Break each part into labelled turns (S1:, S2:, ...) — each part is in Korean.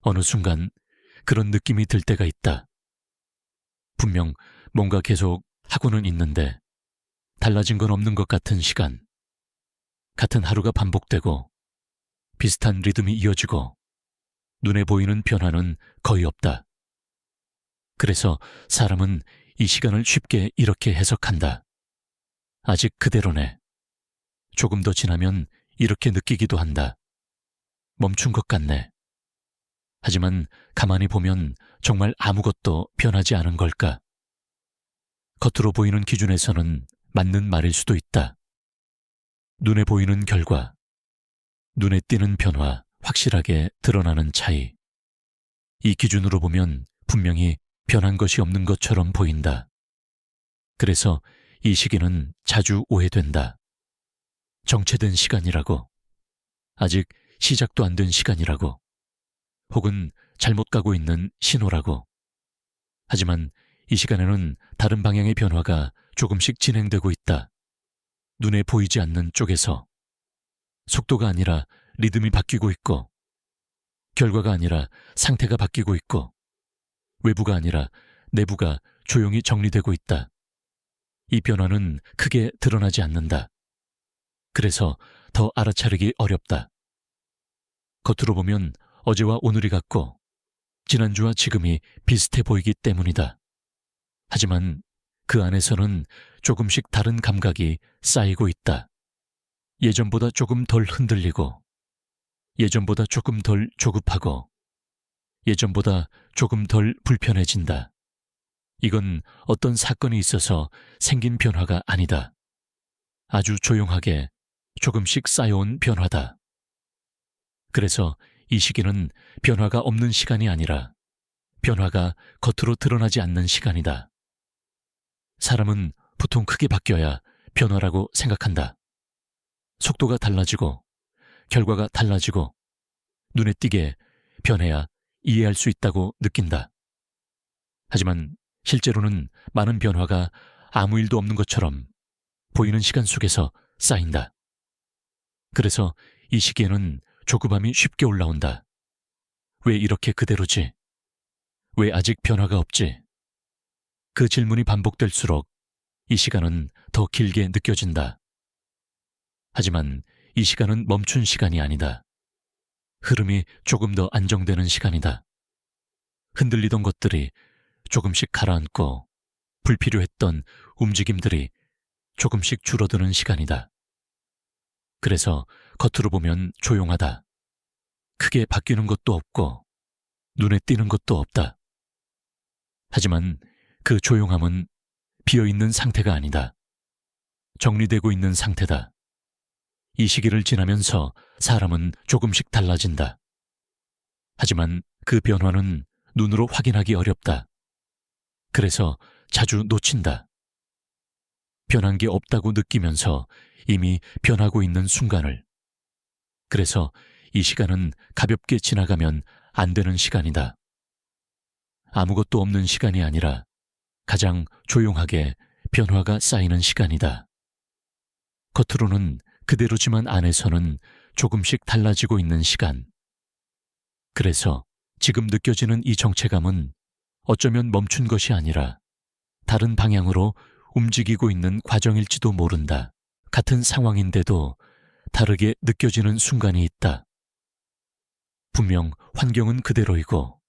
S1: 어느 순간 그런 느낌이 들 때가 있다. 분명 뭔가 계속 하고는 있는데 달라진 건 없는 것 같은 시간. 같은 하루가 반복되고 비슷한 리듬이 이어지고 눈에 보이는 변화는 거의 없다. 그래서 사람은 이 시간을 쉽게 이렇게 해석한다. 아직 그대로네. 조금 더 지나면 이렇게 느끼기도 한다. 멈춘 것 같네. 하지만 가만히 보면 정말 아무것도 변하지 않은 걸까? 겉으로 보이는 기준에서는 맞는 말일 수도 있다. 눈에 보이는 결과, 눈에 띄는 변화, 확실하게 드러나는 차이. 이 기준으로 보면 분명히 변한 것이 없는 것처럼 보인다. 그래서 이 시기는 자주 오해된다. 정체된 시간이라고, 아직 시작도 안 된 시간이라고, 혹은 잘못 가고 있는 신호라고. 하지만 이 시간에는 다른 방향의 변화가 조금씩 진행되고 있다. 눈에 보이지 않는 쪽에서. 속도가 아니라 리듬이 바뀌고 있고, 결과가 아니라 상태가 바뀌고 있고, 외부가 아니라 내부가 조용히 정리되고 있다. 이 변화는 크게 드러나지 않는다. 그래서 더 알아차리기 어렵다. 겉으로 보면 어제와 오늘이 같고 지난주와 지금이 비슷해 보이기 때문이다. 하지만 그 안에서는 조금씩 다른 감각이 쌓이고 있다. 예전보다 조금 덜 흔들리고, 예전보다 조금 덜 조급하고, 예전보다 조금 덜 불편해진다. 이건 어떤 사건이 있어서 생긴 변화가 아니다. 아주 조용하게 조금씩 쌓여온 변화다. 그래서 이 시기는 변화가 없는 시간이 아니라 변화가 겉으로 드러나지 않는 시간이다. 사람은 보통 크게 바뀌어야 변화라고 생각한다. 속도가 달라지고 결과가 달라지고 눈에 띄게 변해야 이해할 수 있다고 느낀다. 하지만 실제로는 많은 변화가 아무 일도 없는 것처럼 보이는 시간 속에서 쌓인다. 그래서 이 시기에는 조급함이 쉽게 올라온다. 왜 이렇게 그대로지? 왜 아직 변화가 없지? 그 질문이 반복될수록 이 시간은 더 길게 느껴진다. 하지만 이 시간은 멈춘 시간이 아니다. 흐름이 조금 더 안정되는 시간이다. 흔들리던 것들이 조금씩 가라앉고 불필요했던 움직임들이 조금씩 줄어드는 시간이다. 그래서 겉으로 보면 조용하다. 크게 바뀌는 것도 없고 눈에 띄는 것도 없다. 하지만 그 조용함은 비어있는 상태가 아니다. 정리되고 있는 상태다. 이 시기를 지나면서 사람은 조금씩 달라진다. 하지만 그 변화는 눈으로 확인하기 어렵다. 그래서 자주 놓친다. 변한 게 없다고 느끼면서 이미 변하고 있는 순간을. 그래서 이 시간은 가볍게 지나가면 안 되는 시간이다. 아무것도 없는 시간이 아니라 가장 조용하게 변화가 쌓이는 시간이다. 겉으로는 그대로지만 안에서는 조금씩 달라지고 있는 시간. 그래서 지금 느껴지는 이 정체감은 어쩌면 멈춘 것이 아니라 다른 방향으로 움직이고 있는 과정일지도 모른다. 같은 상황인데도 다르게 느껴지는 순간이 있다. 분명 환경은 그대로이고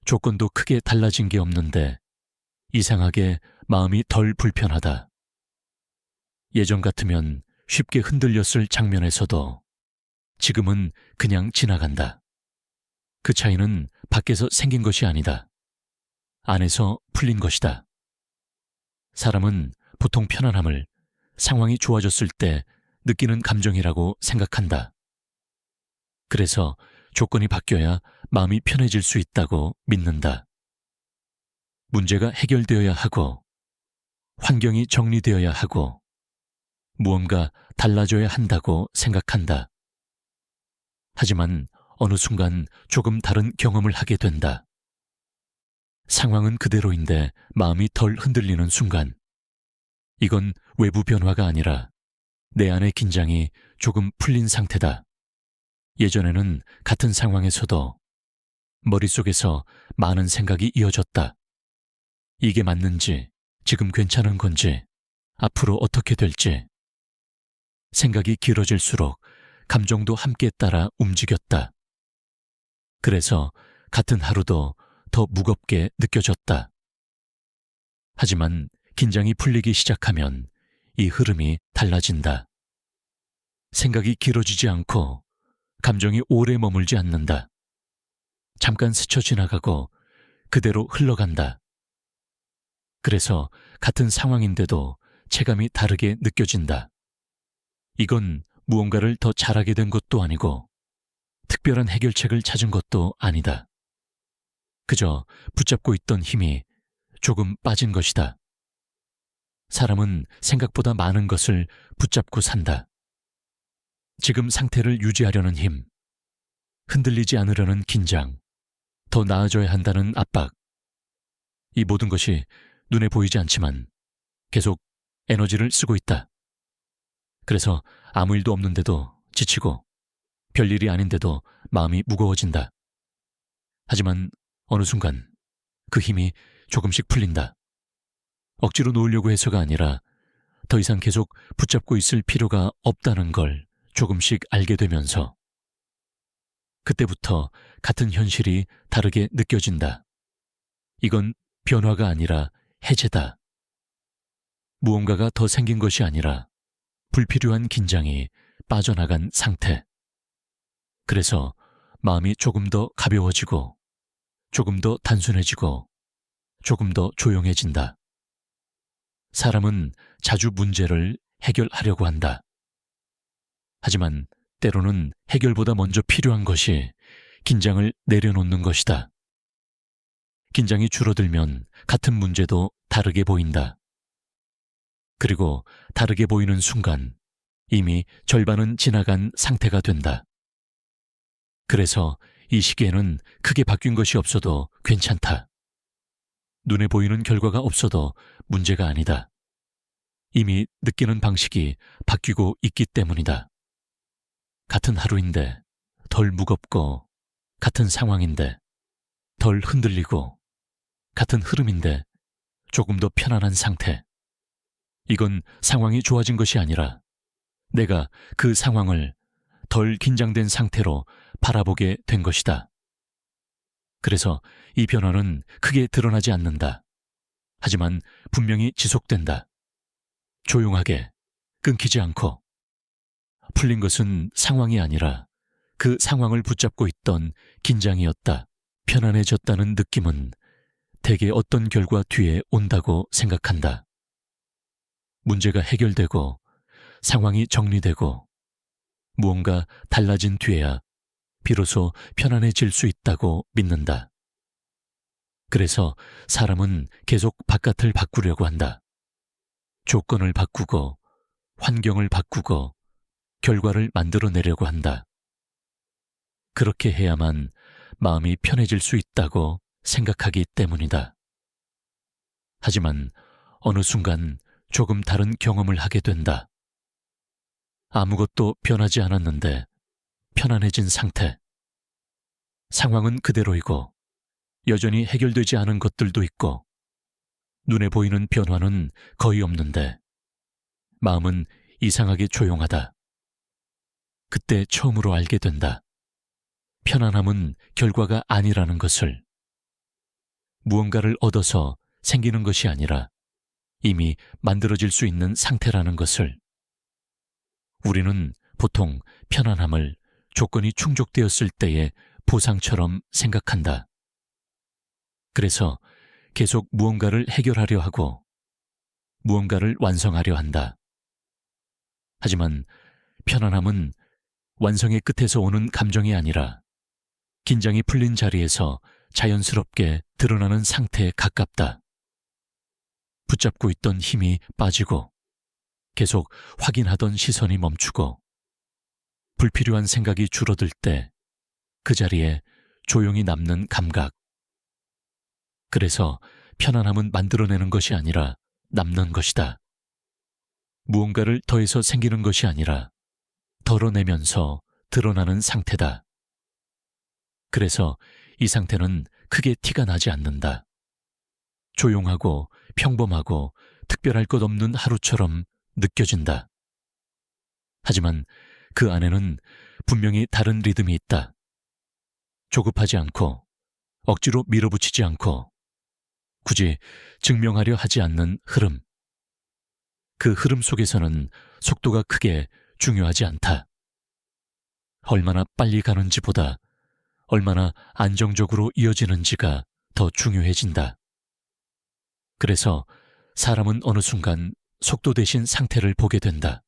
S1: 조건도 크게 달라진 게 없는데 이상하게 마음이 덜 불편하다. 예전 같으면 쉽게 흔들렸을 장면에서도 지금은 그냥 지나간다. 그 차이는 밖에서 생긴 것이 아니다. 안에서 풀린 것이다. 사람은 보통 편안함을 상황이 좋아졌을 때 느끼는 감정이라고 생각한다. 그래서 조건이 바뀌어야 마음이 편해질 수 있다고 믿는다. 문제가 해결되어야 하고, 환경이 정리되어야 하고, 무언가 달라져야 한다고 생각한다. 하지만 어느 순간 조금 다른 경험을 하게 된다. 상황은 그대로인데 마음이 덜 흔들리는 순간. 이건 외부 변화가 아니라 내 안의 긴장이 조금 풀린 상태다. 예전에는 같은 상황에서도 머릿속에서 많은 생각이 이어졌다. 이게 맞는지, 지금 괜찮은 건지, 앞으로 어떻게 될지. 생각이 길어질수록 감정도 함께 따라 움직였다. 그래서 같은 하루도 더 무겁게 느껴졌다. 하지만 긴장이 풀리기 시작하면 이 흐름이 달라진다. 생각이 길어지지 않고 감정이 오래 머물지 않는다. 잠깐 스쳐 지나가고 그대로 흘러간다. 그래서 같은 상황인데도 체감이 다르게 느껴진다. 이건 무언가를 더 잘하게 된 것도 아니고 특별한 해결책을 찾은 것도 아니다. 그저 붙잡고 있던 힘이 조금 빠진 것이다. 사람은 생각보다 많은 것을 붙잡고 산다. 지금 상태를 유지하려는 힘, 흔들리지 않으려는 긴장, 더 나아져야 한다는 압박. 이 모든 것이 눈에 보이지 않지만 계속 에너지를 쓰고 있다. 그래서 아무 일도 없는데도 지치고 별일이 아닌데도 마음이 무거워진다. 하지만 어느 순간 그 힘이 조금씩 풀린다. 억지로 놓으려고 해서가 아니라 더 이상 계속 붙잡고 있을 필요가 없다는 걸 조금씩 알게 되면서 그때부터 같은 현실이 다르게 느껴진다. 이건 변화가 아니라 해제다. 무언가가 더 생긴 것이 아니라 불필요한 긴장이 빠져나간 상태. 그래서 마음이 조금 더 가벼워지고 조금 더 단순해지고 조금 더 조용해진다. 사람은 자주 문제를 해결하려고 한다. 하지만 때로는 해결보다 먼저 필요한 것이 긴장을 내려놓는 것이다. 긴장이 줄어들면 같은 문제도 다르게 보인다. 그리고 다르게 보이는 순간 이미 절반은 지나간 상태가 된다. 그래서 이 시기에는 크게 바뀐 것이 없어도 괜찮다. 눈에 보이는 결과가 없어도 문제가 아니다. 이미 느끼는 방식이 바뀌고 있기 때문이다. 같은 하루인데 덜 무겁고, 같은 상황인데 덜 흔들리고, 같은 흐름인데 조금 더 편안한 상태. 이건 상황이 좋아진 것이 아니라 내가 그 상황을 덜 긴장된 상태로 바라보게 된 것이다. 그래서 이 변화는 크게 드러나지 않는다. 하지만 분명히 지속된다. 조용하게, 끊기지 않고. 풀린 것은 상황이 아니라 그 상황을 붙잡고 있던 긴장이었다. 편안해졌다는 느낌은 대개 어떤 결과 뒤에 온다고 생각한다. 문제가 해결되고 상황이 정리되고 무언가 달라진 뒤에야 비로소 편안해질 수 있다고 믿는다. 그래서 사람은 계속 바깥을 바꾸려고 한다. 조건을 바꾸고 환경을 바꾸고 결과를 만들어내려고 한다. 그렇게 해야만 마음이 편해질 수 있다고 생각하기 때문이다. 하지만 어느 순간 조금 다른 경험을 하게 된다. 아무것도 변하지 않았는데 편안해진 상태. 상황은 그대로이고 여전히 해결되지 않은 것들도 있고 눈에 보이는 변화는 거의 없는데 마음은 이상하게 조용하다. 그때 처음으로 알게 된다. 편안함은 결과가 아니라는 것을. 무언가를 얻어서 생기는 것이 아니라 이미 만들어질 수 있는 상태라는 것을. 우리는 보통 편안함을 조건이 충족되었을 때의 보상처럼 생각한다. 그래서 계속 무언가를 해결하려 하고 무언가를 완성하려 한다. 하지만 편안함은 완성의 끝에서 오는 감정이 아니라 긴장이 풀린 자리에서 자연스럽게 드러나는 상태에 가깝다. 붙잡고 있던 힘이 빠지고 계속 확인하던 시선이 멈추고 불필요한 생각이 줄어들 때 그 자리에 조용히 남는 감각. 그래서 편안함은 만들어내는 것이 아니라 남는 것이다. 무언가를 더해서 생기는 것이 아니라 덜어내면서 드러나는 상태다. 그래서 이 상태는 크게 티가 나지 않는다. 조용하고 평범하고 특별할 것 없는 하루처럼 느껴진다. 하지만 그 안에는 분명히 다른 리듬이 있다. 조급하지 않고 억지로 밀어붙이지 않고 굳이 증명하려 하지 않는 흐름. 그 흐름 속에서는 속도가 크게 중요하지 않다. 얼마나 빨리 가는지보다 얼마나 안정적으로 이어지는지가 더 중요해진다. 그래서 사람은 어느 순간 속도 대신 상태를 보게 된다.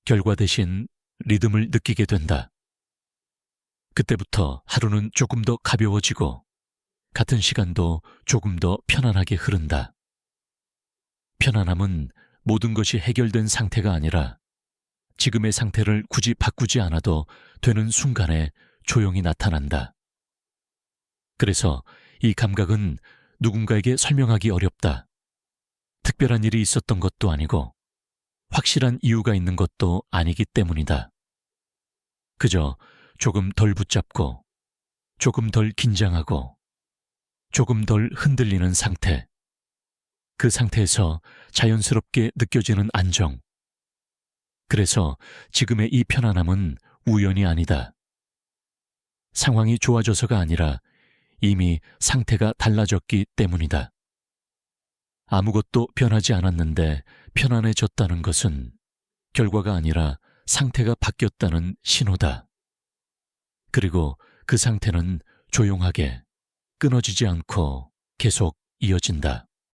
S1: 결과 대신 리듬을 느끼게 된다. 그때부터 하루는 조금 더 가벼워지고 같은 시간도 조금 더 편안하게 흐른다. 편안함은 모든 것이 해결된 상태가 아니라 지금의 상태를 굳이 바꾸지 않아도 되는 순간에 조용히 나타난다. 그래서 이 감각은 누군가에게 설명하기 어렵다. 특별한 일이 있었던 것도 아니고 확실한 이유가 있는 것도 아니기 때문이다. 그저 조금 덜 붙잡고 조금 덜 긴장하고 조금 덜 흔들리는 상태. 그 상태에서 자연스럽게 느껴지는 안정. 그래서 지금의 이 편안함은 우연이 아니다. 상황이 좋아져서가 아니라 이미 상태가 달라졌기 때문이다. 아무것도 변하지 않았는데 편안해졌다는 것은 결과가 아니라 상태가 바뀌었다는 신호다. 그리고 그 상태는 조용하게 끊어지지 않고 계속 이어진다.